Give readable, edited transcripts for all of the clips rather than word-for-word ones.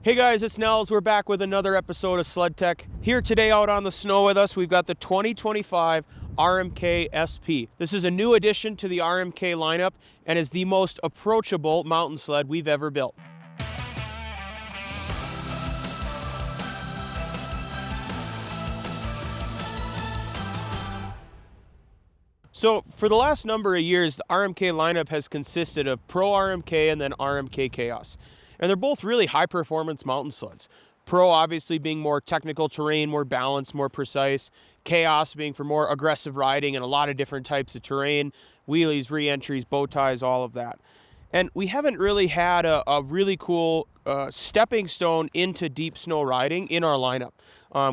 Hey guys, it's Nels. We're back with another episode of Sled Tech. Here today out on the snow with us, we've got the 2025 RMK SP. This is a new addition to the RMK lineup and is the most approachable mountain sled we've ever built. So for the last number of years, the RMK lineup has consisted of Pro RMK and then RMK Chaos. And they're both really high performance mountain sleds. Pro obviously being more technical terrain, more balanced, more precise. Chaos being for more aggressive riding and a lot of different types of terrain, wheelies, re-entries, bow ties, all of that. And we haven't really had a really cool stepping stone into deep snow riding in our lineup.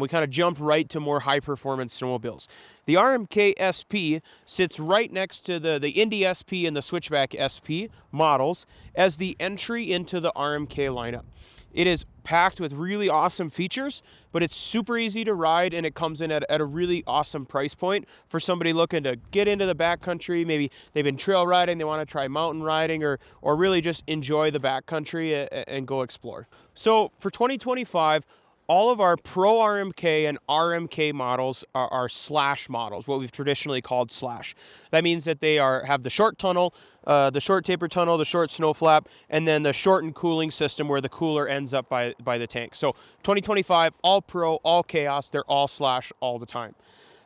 We kind of jumped right to more high-performance snowmobiles. The RMK SP sits right next to the Indy SP and the Switchback SP models as the entry into the RMK lineup. It is packed with really awesome features, but it's super easy to ride, and it comes in at a really awesome price point for somebody looking to get into the backcountry. Maybe they've been trail riding, they want to try mountain riding, or really just enjoy the backcountry and go explore. So for 2025, all of our Pro RMK and RMK models are slash models, what we've traditionally called slash. That means that they have the short tunnel, the short taper tunnel, the short snow flap, and then the shortened cooling system where the cooler ends up by the tank. So 2025, all Pro, all Chaos, they're all slash all the time.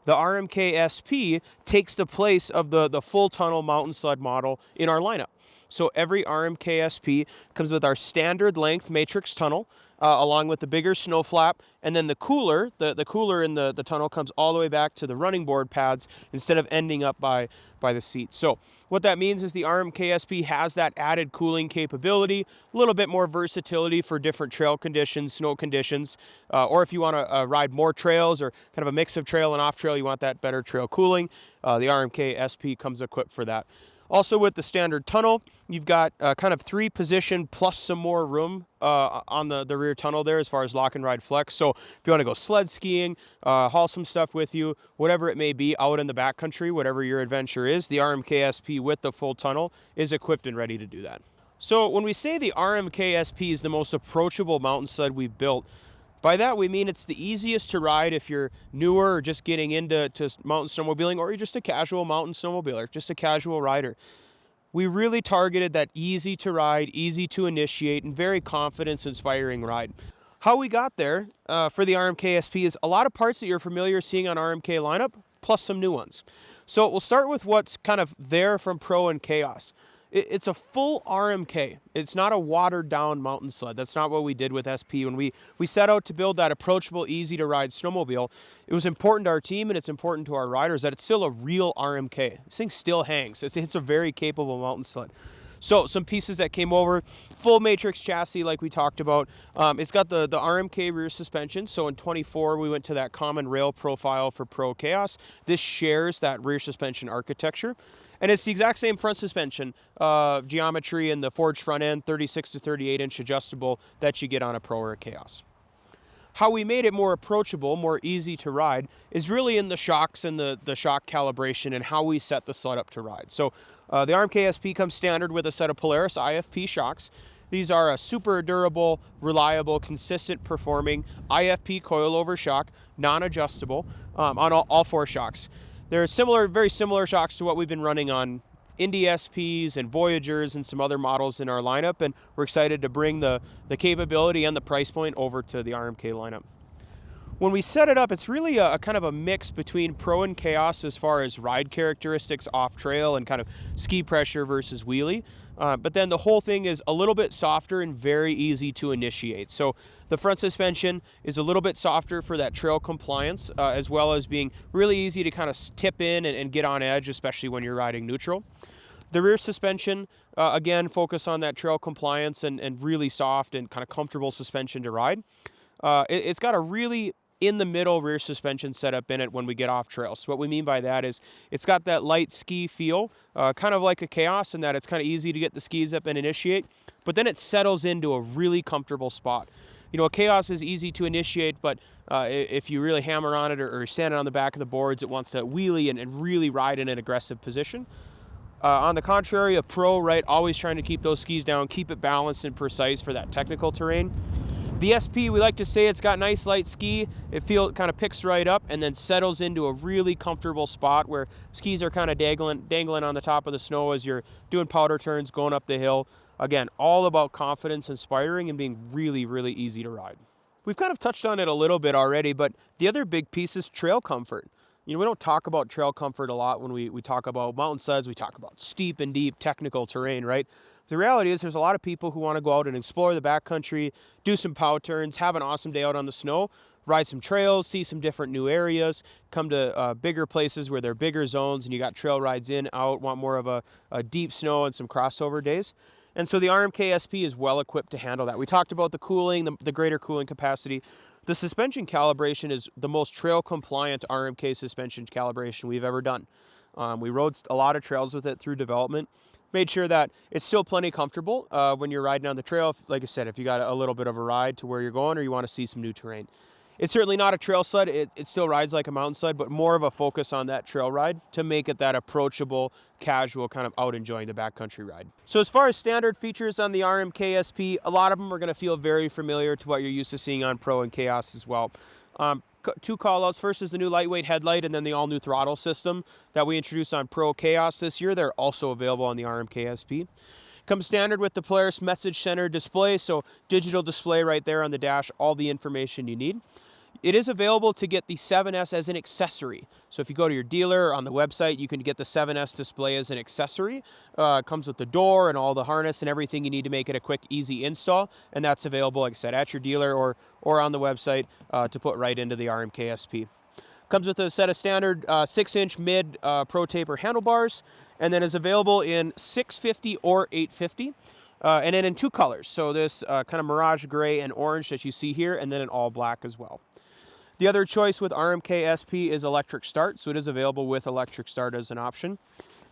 The RMK SP takes the place of the full tunnel mountain sled model in our lineup. So every RMK SP comes with our standard length matrix tunnel, along with the bigger snow flap, and then the cooler, the cooler in the tunnel comes all the way back to the running board pads instead of ending up by the seat. So what that means is the RMK SP has that added cooling capability, a little bit more versatility for different trail conditions, snow conditions, or if you want to ride more trails or kind of a mix of trail and off trail, you want that better trail cooling, the RMK SP comes equipped for that. Also with the standard tunnel, you've got kind of 3-position plus some more room on the rear tunnel there as far as lock and ride flex. So if you want to go sled skiing, haul some stuff with you, whatever it may be out in the backcountry, whatever your adventure is, the RMK SP with the full tunnel is equipped and ready to do that. So when we say the RMK SP is the most approachable mountain sled we've built, by that we mean it's the easiest to ride if you're newer or just getting into mountain snowmobiling, or you're just a casual mountain snowmobiler, just a casual rider. We really targeted that easy to ride, easy to initiate, and very confidence-inspiring ride. How we got there for the RMK SP is a lot of parts that you're familiar seeing on RMK lineup, plus some new ones. So we'll start with what's kind of there from Pro and Chaos. It's a full RMK. It's not a watered down mountain sled. That's not what we did with SP. When we set out to build that approachable, easy to ride snowmobile, it was important to our team and it's important to our riders that it's still a real RMK. This thing still hangs. It's a very capable mountain sled. So some pieces that came over, full matrix chassis like we talked about. It's got the RMK rear suspension. So in 24, we went to that common rail profile for Pro Chaos. This shares that rear suspension architecture. And it's the exact same front suspension geometry and the forged front end, 36 to 38 inch adjustable that you get on a Pro or a Chaos. How we made it more approachable, more easy to ride, is really in the shocks and the shock calibration and how we set the sled up to ride. So the RMK SP comes standard with a set of Polaris IFP shocks. These are a super durable, reliable, consistent performing IFP coilover shock, non-adjustable on all 4 shocks. They're very similar shocks to what we've been running on Indy SPs and Voyagers and some other models in our lineup, and we're excited to bring the capability and the price point over to the RMK lineup. When we set it up, it's really a kind of a mix between Pro and Chaos as far as ride characteristics off trail and kind of ski pressure versus wheelie. But then the whole thing is a little bit softer and very easy to initiate. So the front suspension is a little bit softer for that trail compliance, as well as being really easy to kind of tip in and get on edge, especially when you're riding neutral. The rear suspension, again, focus on that trail compliance and really soft and kind of comfortable suspension to ride. It's got a really in the middle rear suspension setup in it when we get off trail. So what we mean by that is it's got that light ski feel, kind of like a Chaos in that it's kind of easy to get the skis up and initiate, but then it settles into a really comfortable spot. You know, a Chaos is easy to initiate, but if you really hammer on it or standing on the back of the boards, it wants to wheelie and really ride in an aggressive position. On the contrary, a Pro, right, always trying to keep those skis down, keep it balanced and precise for that technical terrain. The SP, we like to say it's got nice light ski. It kind of picks right up and then settles into a really comfortable spot where skis are kind of dangling on the top of the snow as you're doing powder turns, going up the hill. Again, all about confidence, inspiring, and being really, really easy to ride. We've kind of touched on it a little bit already, but the other big piece is trail comfort. You know, we don't talk about trail comfort a lot when we talk about mountain sleds. We talk about steep and deep technical terrain, right? The reality is there's a lot of people who want to go out and explore the backcountry, do some pow turns, have an awesome day out on the snow, ride some trails, see some different new areas, come to bigger places where there are bigger zones and you got trail rides in, out, want more of a deep snow and some crossover days. And so the RMK SP is well equipped to handle that. We talked about the cooling, the greater cooling capacity. The suspension calibration is the most trail compliant RMK suspension calibration we've ever done. We rode a lot of trails with it through development. Made sure that it's still plenty comfortable when you're riding on the trail. Like I said, if you got a little bit of a ride to where you're going or you want to see some new terrain. It's certainly not a trail sled. It still rides like a mountain sled, but more of a focus on that trail ride to make it that approachable, casual, kind of out enjoying the backcountry ride. So as far as standard features on the RMK SP, a lot of them are going to feel very familiar to what you're used to seeing on Pro and Chaos as well. Two callouts. First is the new lightweight headlight and then the all-new throttle system that we introduced on Pro Chaos this year. They're also available on the RMK SP. Comes standard with the Polaris Message Center display, so digital display right there on the dash, all the information you need. It is available to get the 7S as an accessory. So if you go to your dealer or on the website, you can get the 7S display as an accessory. It comes with the door and all the harness and everything you need to make it a quick, easy install. And that's available, like I said, at your dealer or on the website to put right into the RMK SP. Comes with a set of standard 6-inch mid Pro Taper handlebars, and then is available in 650 or 850. And then in two colors. So this kind of Mirage Gray and Orange that you see here, and then in all black as well. The other choice with RMK SP is electric start, so it is available with electric start as an option.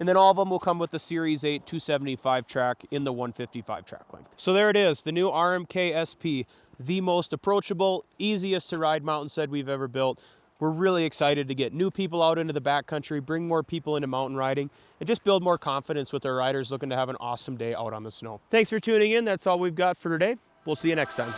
And then all of them will come with the Series 8 275 track in the 155 track length. So there it is, the new RMK SP, the most approachable, easiest to ride mountain sled we've ever built. We're really excited to get new people out into the backcountry, bring more people into mountain riding, and just build more confidence with our riders looking to have an awesome day out on the snow. Thanks for tuning in. That's all we've got for today. We'll see you next time.